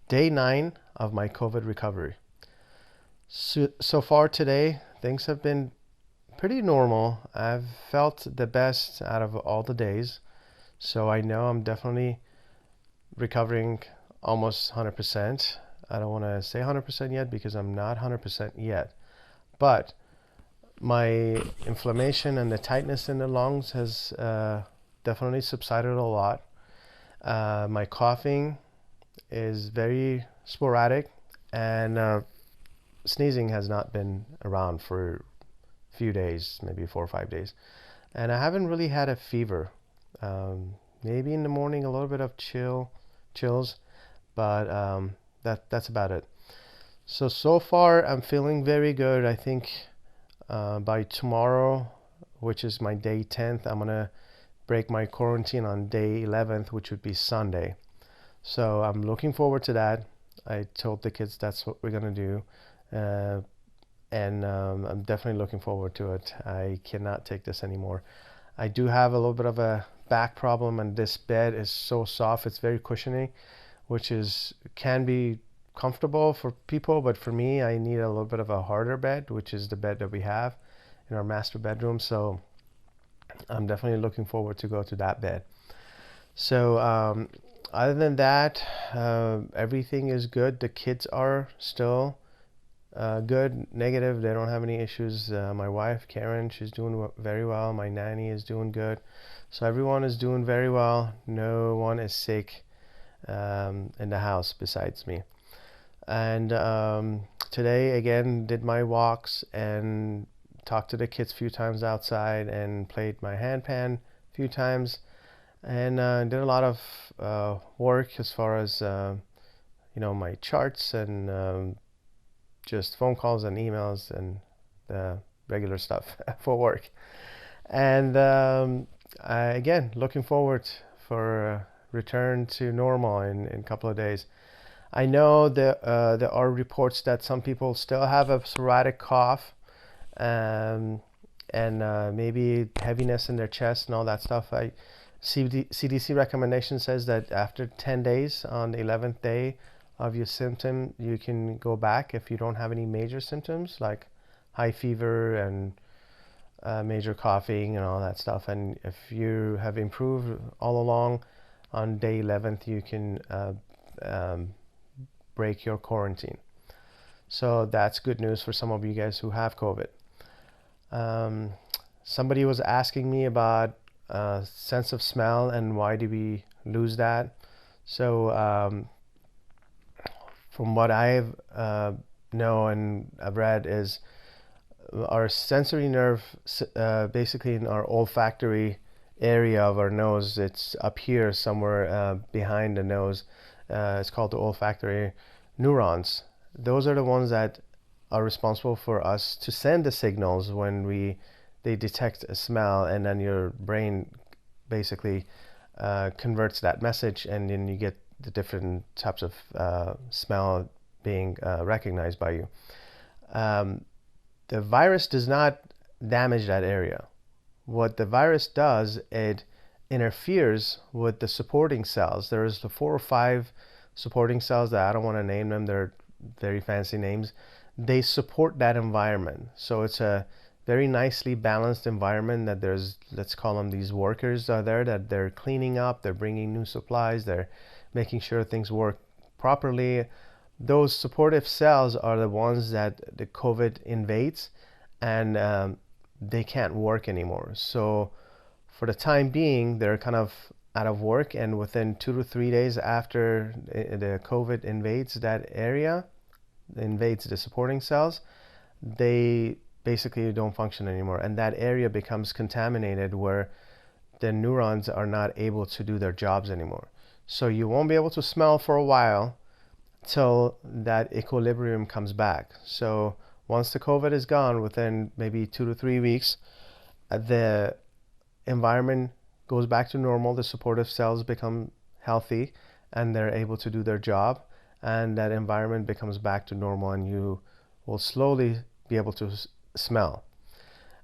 Day 9 of my COVID recovery. So far today, things have been pretty normal. I've felt the best out of all the days. So I know I'm definitely recovering almost 100%. I don't want to say 100% yet because I'm not 100% yet. But my inflammation and the tightness in the lungs has definitely subsided a lot. My coughing is very sporadic, and sneezing has not been around for a few days, maybe 4 or 5 days. And I haven't really had a fever. Maybe in the morning a little bit of chills, but that's about it. So far I'm feeling very good. I think by tomorrow, which is my day 10th, I'm gonna break my quarantine on day 11th, which would be Sunday. So I'm looking forward to that. I told the kids that's what we're gonna do, and I'm definitely looking forward to it. I cannot take this anymore. I do have a little bit of a back problem, and this bed is so soft. It's very cushiony, which can be comfortable for people, but for me, I need a little bit of a harder bed, which is the bed that we have in our master bedroom. So I'm definitely looking forward to go to that bed. So other than that, everything is good. The kids are still good, negative. They don't have any issues. My wife, Karen, she's doing very well. My nanny is doing good. So everyone is doing very well. No one is sick in the house besides me. And today, again, did my walks and talked to the kids a few times outside and played my handpan a few times, and did a lot of work as far as my charts and just phone calls and emails and the regular stuff for work. And again, looking forward for return to normal in a couple of days. I know there are reports that some people still have a sporadic cough, and maybe heaviness in their chest and all that stuff. CDC recommendation says that after 10 days, on the 11th day of your symptom, you can go back if you don't have any major symptoms like high fever and major coughing and all that stuff. And if you have improved all along, on day 11th you can break your quarantine. So that's good news for some of you guys who have COVID. Somebody was asking me about sense of smell and why do we lose that. So from what I've know and I've read is our sensory nerve, basically in our olfactory area of our nose, it's up here somewhere behind the nose. It's called the olfactory neurons. Those are the ones that are responsible for us to send the signals when they detect a smell, and then your brain basically converts that message, and then you get the different types of smell being recognized by you. The virus does not damage that area. What the virus does, it interferes with the supporting cells. There's the 4 or 5 supporting cells that I don't want to name them. They're very fancy names. They support that environment. So it's a very nicely balanced environment that there's, let's call them these workers are there, that they're cleaning up, they're bringing new supplies, they're making sure things work properly. Those supportive cells are the ones that the COVID invades, and they can't work anymore. So for the time being, they're kind of out of work, and within 2 to 3 days after the COVID invades that area, invades the supporting cells, they basically don't function anymore, and that area becomes contaminated where the neurons are not able to do their jobs anymore. So you won't be able to smell for a while till that equilibrium comes back. So once the COVID is gone, within maybe 2 to 3 weeks, the environment goes back to normal, the supportive cells become healthy, and they're able to do their job, and that environment becomes back to normal, and you will slowly be able to smell.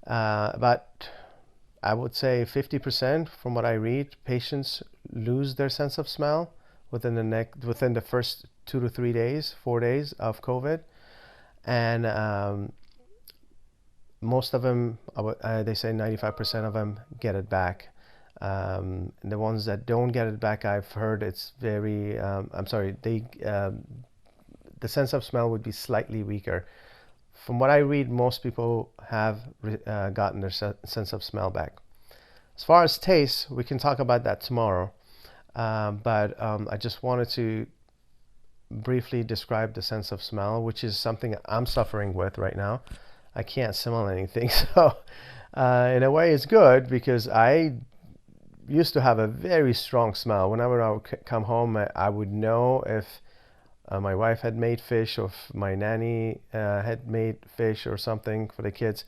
But I would say 50%, from what I read, patients lose their sense of smell within the first 2 to 3 days, 4 days of COVID, and most of them, they say 95% of them get it back. The ones that don't get it back, I've heard it's very, the sense of smell would be slightly weaker. From what I read, most people have gotten their sense of smell back. As far as taste, we can talk about that tomorrow. But I just wanted to briefly describe the sense of smell, which is something I'm suffering with right now. I can't smell anything. So in a way, it's good because I used to have a very strong smell. Whenever I would come home, I would know if my wife had made fish, or if my nanny had made fish or something for the kids.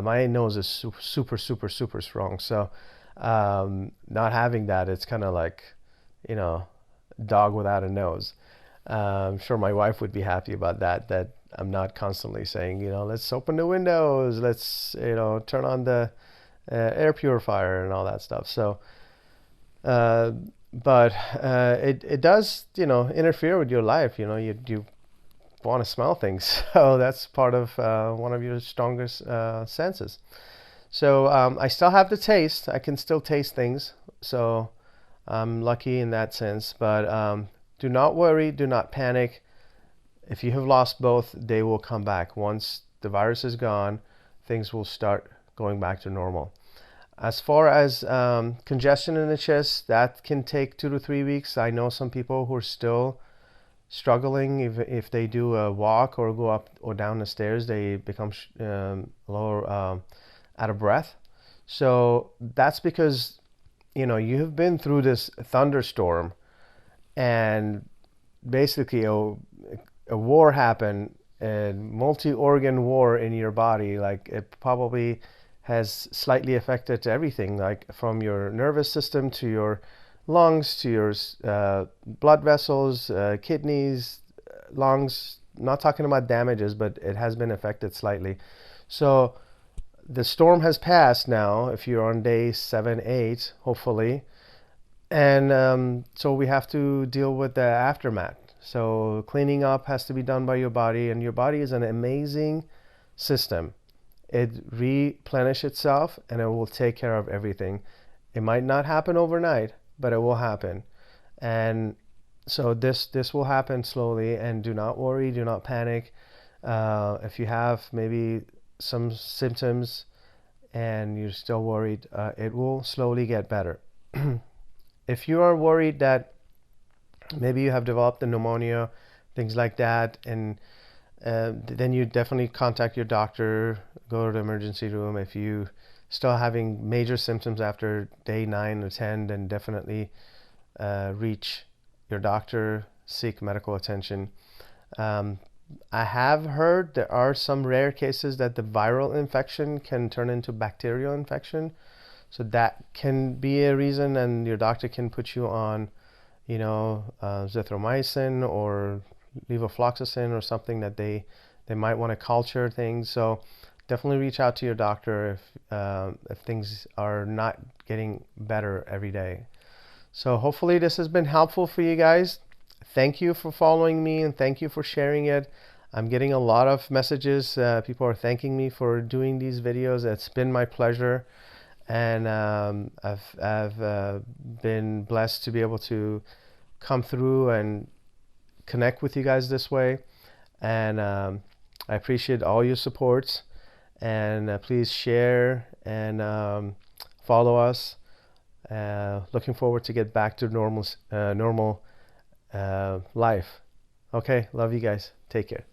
My nose is super strong. So not having that, it's kind of like, you know, dog without a nose. I'm sure my wife would be happy about that, that I'm not constantly saying, you know, let's open the windows, let's, you know, turn on the air purifier and all that stuff. So but it does, you know, interfere with your life. You know, you want to smell things, so that's part of one of your strongest senses. So I still have the taste. I can still taste things, so I'm lucky in that sense. But do not worry, do not panic. If you have lost both, they will come back. Once the virus is gone, things will start going back to normal. As far as congestion in the chest, that can take 2 to 3 weeks. I know some people who are still struggling. If they do a walk or go up or down the stairs, they become lower out of breath. So that's because, you know, you have been through this thunderstorm, and basically a war happened, a multi-organ war in your body. Like, it probably has slightly affected everything, like from your nervous system to your lungs to your blood vessels, kidneys, lungs. Not talking about damages, but it has been affected slightly. So the storm has passed now, if you're on day 7, 8, hopefully. And so we have to deal with the aftermath. So cleaning up has to be done by your body, and your body is an amazing system. It replenishes itself, and it will take care of everything. It might not happen overnight, but it will happen. And so this will happen slowly, and do not worry, do not panic. If you have maybe some symptoms and you're still worried, it will slowly get better. If you are worried that maybe you have developed the pneumonia, things like that, and then you definitely contact your doctor, go to the emergency room. If you still having major symptoms after day 9 or 10, then definitely reach your doctor, seek medical attention. I have heard there are some rare cases that the viral infection can turn into bacterial infection. So that can be a reason, and your doctor can put you on, you know, azithromycin or levofloxacin or something that they might want to culture things. So definitely reach out to your doctor if things are not getting better every day. So hopefully this has been helpful for you guys. Thank you for following me, and thank you for sharing it. I'm getting a lot of messages. People are thanking me for doing these videos. It's been my pleasure, and I've been blessed to be able to come through and connect with you guys this way. And I appreciate all your supports, and please share and follow us. Looking forward to get back to normal life. Okay, love you guys. Take care.